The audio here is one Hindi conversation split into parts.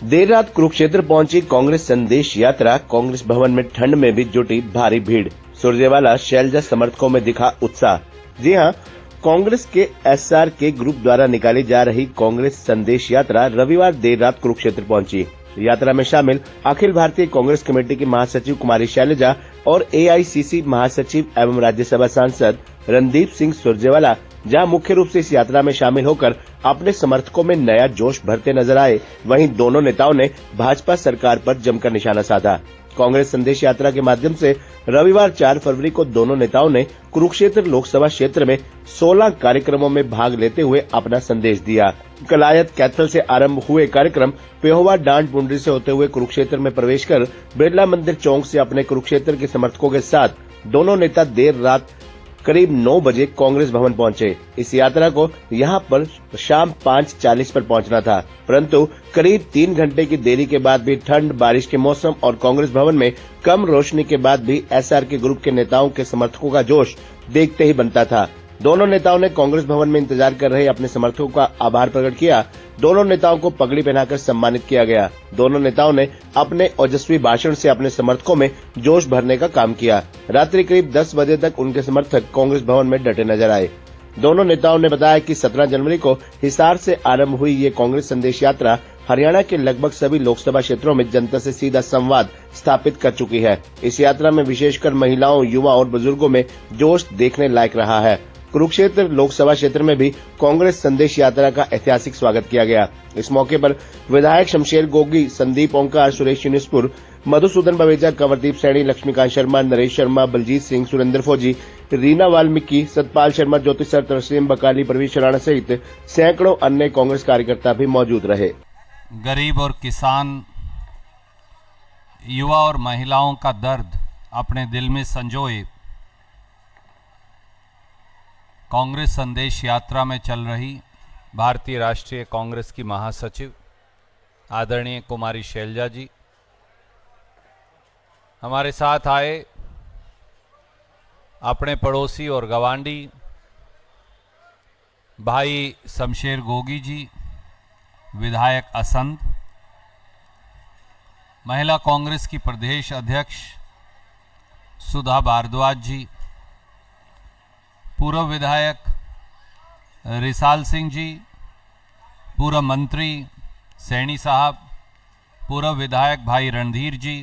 देर रात कुरुक्षेत्र पहुंची कांग्रेस संदेश यात्रा। कांग्रेस भवन में ठंड में भी जुटी भारी भीड़। सुरजेवाला शैलजा समर्थकों में दिखा उत्साह। जी हां, कांग्रेस के एसआर के ग्रुप द्वारा निकाली जा रही कांग्रेस संदेश यात्रा रविवार देर रात कुरुक्षेत्र पहुंची। यात्रा में शामिल अखिल भारतीय कांग्रेस कमेटी की महासचिव कुमारी शैलजा और एआईसीसी महासचिव एवं राज्यसभा सांसद रणदीप सिंह सुरजेवाला, जहां मुख्य रूप से इस यात्रा में शामिल होकर अपने समर्थकों में नया जोश भरते नजर आए, वहीं दोनों नेताओं ने भाजपा सरकार पर जमकर निशाना साधा। कांग्रेस संदेश यात्रा के माध्यम से रविवार 4 फरवरी को दोनों नेताओं ने कुरुक्षेत्र लोकसभा क्षेत्र में 16 कार्यक्रमों में भाग लेते हुए अपना संदेश दिया। कलायत कैथल से आरंभ हुए कार्यक्रम पेहोवा डांड पुंडरी से होते हुए कुरुक्षेत्र में प्रवेश कर बिरला मंदिर चौक से अपने कुरुक्षेत्र के समर्थकों के साथ दोनों नेता देर रात करीब 9 बजे कांग्रेस भवन पहुंचे। इस यात्रा को यहां पर शाम 5:40 पर पहुंचना था, परंतु करीब 3 घंटे की देरी के बाद भी ठंड, बारिश के मौसम और कांग्रेस भवन में कम रोशनी के बाद भी एसआर के ग्रुप के नेताओं के समर्थकों का जोश देखते ही बनता था। दोनों नेताओं ने कांग्रेस भवन में इंतजार कर रहे अपने समर्थकों का आभार प्रकट किया। दोनों नेताओं को पगड़ी पहनाकर सम्मानित किया गया। दोनों नेताओं ने अपने ओजस्वी भाषण से अपने समर्थकों में जोश भरने का काम किया। रात्रि करीब 10 बजे तक उनके समर्थक कांग्रेस भवन में डटे नजर आए। दोनों नेताओं ने बताया कि 17 जनवरी को हिसार से आरंभ हुई ये कांग्रेस संदेश यात्रा हरियाणा के लगभग सभी लोकसभा क्षेत्रों में जनता से सीधा संवाद स्थापित कर चुकी है। इस यात्रा में विशेषकर महिलाओं, युवा और बुजुर्गों में जोश देखने लायक रहा है। कुरुक्षेत्र लोकसभा क्षेत्र में भी कांग्रेस संदेश यात्रा का ऐतिहासिक स्वागत किया गया। इस मौके पर विधायक शमशेर गोगी, संदीप ओंकार, सुरेश यूनिसपुर, मधुसूदन बवेजा, कंवरदीप सैनी, लक्ष्मीकांत शर्मा, नरेश शर्मा, बलजीत सिंह, सुरेंद्र फौजी, रीना वाल्मीकि, सतपाल शर्मा, ज्योति सर, तरसीम बकाली, प्रवीष राणा सहित सैकड़ों अन्य कांग्रेस कार्यकर्ता भी मौजूद रहे। गरीब और किसान, युवा और महिलाओं का दर्द अपने दिल में संजोए कांग्रेस संदेश यात्रा में चल रही भारतीय राष्ट्रीय कांग्रेस की महासचिव आदरणीय कुमारी शैलजा जी हमारे साथ आए। अपने पड़ोसी और गवांडी भाई शमशेर गोगी जी, विधायक असंध, महिला कांग्रेस की प्रदेश अध्यक्ष सुधा भारद्वाज जी, पूर्व विधायक रिसाल सिंह जी, पूर्व मंत्री सैनी साहब, पूर्व विधायक भाई रणधीर जी,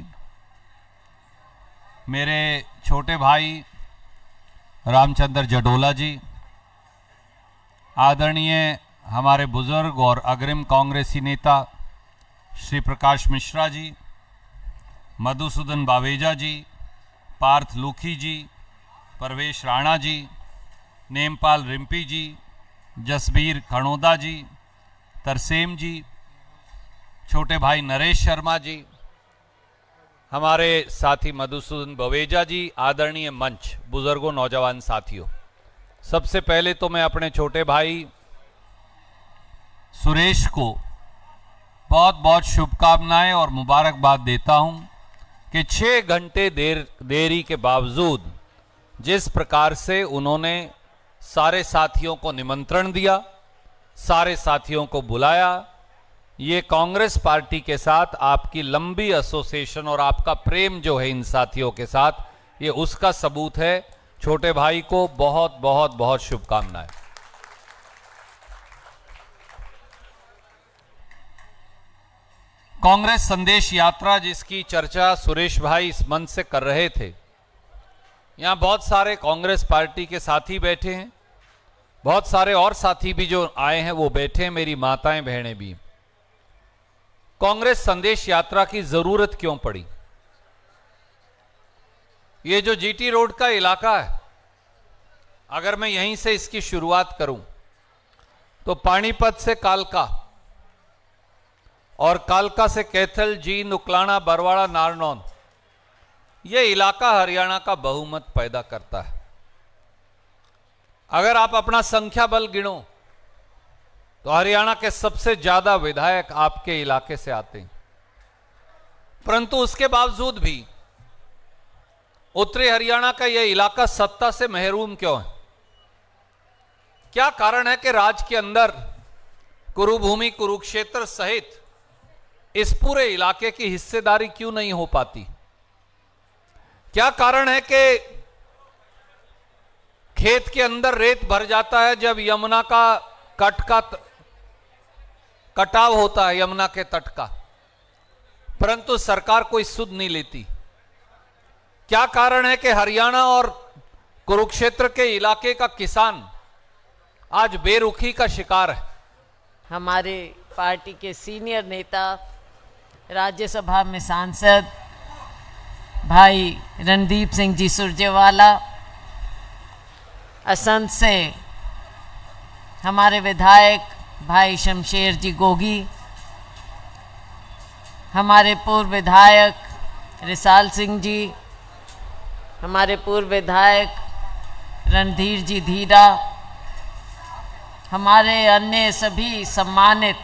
मेरे छोटे भाई रामचंद्र जडोला जी, आदरणीय हमारे बुजुर्ग और अग्रिम कांग्रेसी नेता श्री प्रकाश मिश्रा जी, मधुसूदन बावेजा जी, पार्थ लूखी जी, परवेश राणा जी, नेमपाल रिम्पी जी, जसबीर खणोदा जी, तरसेम जी, छोटे भाई नरेश शर्मा जी, हमारे साथी मधुसूदन बवेजा जी, आदरणीय मंच, बुजुर्गों, नौजवान साथियों, सबसे पहले तो मैं अपने छोटे भाई सुरेश को बहुत बहुत शुभकामनाएं और मुबारकबाद देता हूं कि 6 घंटे देरी के बावजूद जिस प्रकार से उन्होंने सारे साथियों को निमंत्रण दिया, सारे साथियों को बुलाया, ये कांग्रेस पार्टी के साथ आपकी लंबी एसोसिएशन और आपका प्रेम जो है इन साथियों के साथ, ये उसका सबूत है। छोटे भाई को बहुत बहुत बहुत शुभकामनाएं। कांग्रेस संदेश यात्रा जिसकी चर्चा सुरेश भाई इस मंच से कर रहे थे, यहां बहुत सारे कांग्रेस पार्टी के साथी बैठे हैं, बहुत सारे और साथी भी जो आए हैं वो बैठे हैं, मेरी माताएं बहनें भी। कांग्रेस संदेश यात्रा की जरूरत क्यों पड़ी? ये जो जीटी रोड का इलाका है, अगर मैं यहीं से इसकी शुरुआत करूं तो पानीपत से कालका और कालका से कैथल, जींद, उकलाना, बरवाड़ा, नारनौल, ये इलाका हरियाणा का बहुमत पैदा करता है। अगर आप अपना संख्या बल गिनो तो हरियाणा के सबसे ज्यादा विधायक आपके इलाके से आते हैं, परंतु उसके बावजूद भी उत्तरी हरियाणा का यह इलाका सत्ता से महरूम क्यों है? क्या कारण है कि राज्य के अंदर कुरुभूमि, कुरुक्षेत्र सहित इस पूरे इलाके की हिस्सेदारी क्यों नहीं हो पाती? क्या कारण है कि खेत के अंदर रेत भर जाता है जब यमुना का कटाव होता है, यमुना के तट का, परंतु सरकार कोई सुध नहीं लेती? क्या कारण है कि हरियाणा और कुरुक्षेत्र के इलाके का किसान आज बेरुखी का शिकार है? हमारे पार्टी के सीनियर नेता, राज्यसभा में सांसद भाई रणदीप सिंह जी सुरजेवाला, असंध से हमारे विधायक भाई शमशेर जी गोगी, हमारे पूर्व विधायक रिसाल सिंह जी, हमारे पूर्व विधायक रणधीर जी धीरा, हमारे अन्य सभी सम्मानित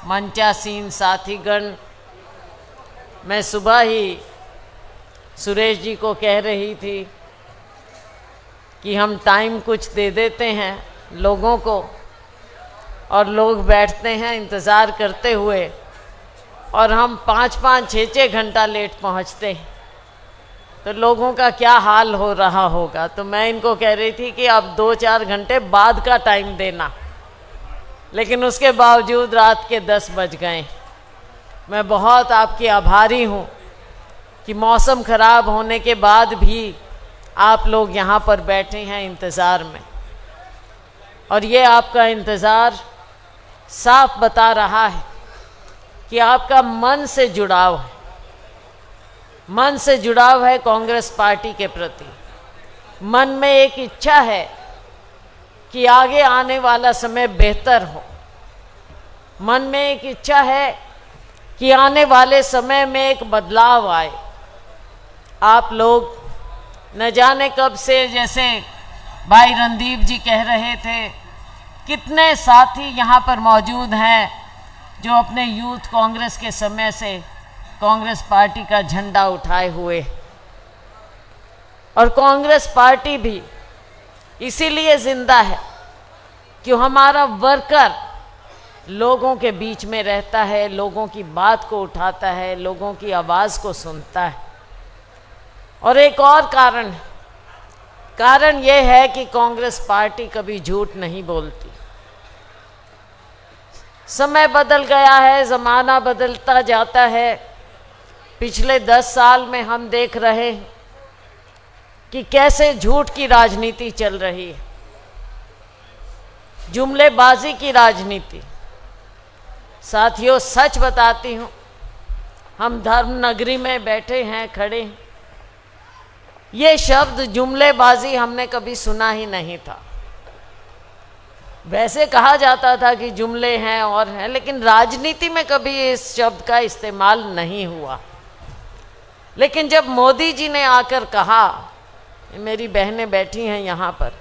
मंचासीन साथीगण, मैं सुबह ही सुरेश जी को कह रही थी कि हम टाइम कुछ दे देते हैं लोगों को और लोग बैठते हैं इंतज़ार करते हुए, और हम 5-5, 6-6 घंटा लेट पहुंचते हैं, तो लोगों का क्या हाल हो रहा होगा। तो मैं इनको कह रही थी कि अब 2-4 घंटे बाद का टाइम देना, लेकिन उसके बावजूद रात के 10 बज गए। मैं बहुत आपकी आभारी हूँ कि मौसम ख़राब होने के बाद भी आप लोग यहाँ पर बैठे हैं इंतज़ार में, और ये आपका इंतज़ार साफ बता रहा है कि आपका मन से जुड़ाव है, मन से जुड़ाव है कांग्रेस पार्टी के प्रति। मन में एक इच्छा है कि आगे आने वाला समय बेहतर हो। मन में एक इच्छा है कि आने वाले समय में एक बदलाव आए। आप लोग न जाने कब से, जैसे भाई रणदीप जी कह रहे थे, कितने साथी यहाँ पर मौजूद हैं जो अपने यूथ कांग्रेस के समय से कांग्रेस पार्टी का झंडा उठाए हुए, और कांग्रेस पार्टी भी इसीलिए जिंदा है कि हमारा वर्कर लोगों के बीच में रहता है, लोगों की बात को उठाता है, लोगों की आवाज़ को सुनता है। और एक और कारण यह है कि कांग्रेस पार्टी कभी झूठ नहीं बोलती। समय बदल गया है, ज़माना बदलता जाता है। पिछले 10 साल में हम देख रहे हैं कि कैसे झूठ की राजनीति चल रही है, जुमलेबाजी की राजनीति। साथियों, सच बताती हूँ, हम धर्म नगरी में बैठे हैं, खड़े हैं, ये शब्द जुमलेबाजी हमने कभी सुना ही नहीं था। वैसे कहा जाता था कि जुमले हैं और हैं, लेकिन राजनीति में कभी इस शब्द का इस्तेमाल नहीं हुआ। लेकिन जब मोदी जी ने आकर कहा, मेरी बहनें बैठी हैं यहाँ पर,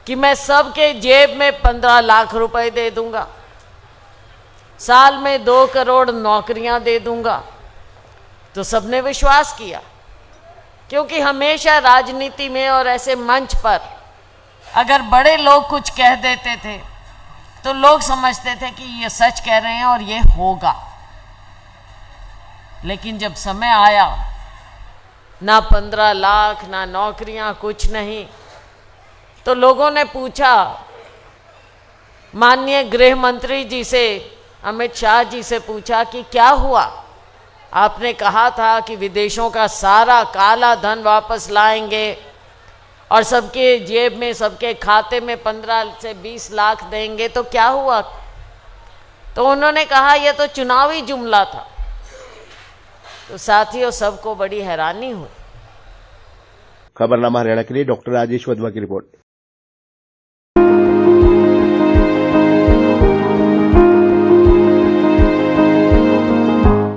कि मैं सबके जेब में 15 लाख रुपए दे दूंगा, साल में 2 करोड़ नौकरियां दे दूंगा, तो सबने विश्वास किया। क्योंकि हमेशा राजनीति में और ऐसे मंच पर अगर बड़े लोग कुछ कह देते थे तो लोग समझते थे कि ये सच कह रहे हैं और ये होगा। लेकिन जब समय आया, ना 15 लाख, ना नौकरियां, कुछ नहीं, तो लोगों ने पूछा माननीय गृह मंत्री जी से, अमित शाह जी से पूछा कि क्या हुआ? आपने कहा था कि विदेशों का सारा काला धन वापस लाएंगे और सबके जेब में, सबके खाते में 15 से 20 लाख देंगे, तो क्या हुआ? तो उन्होंने कहा यह तो चुनावी जुमला था। तो साथियों, सबको बड़ी हैरानी हुई। खबरनामा हरियाणा के लिए डॉक्टर राजेश वधवा की रिपोर्ट।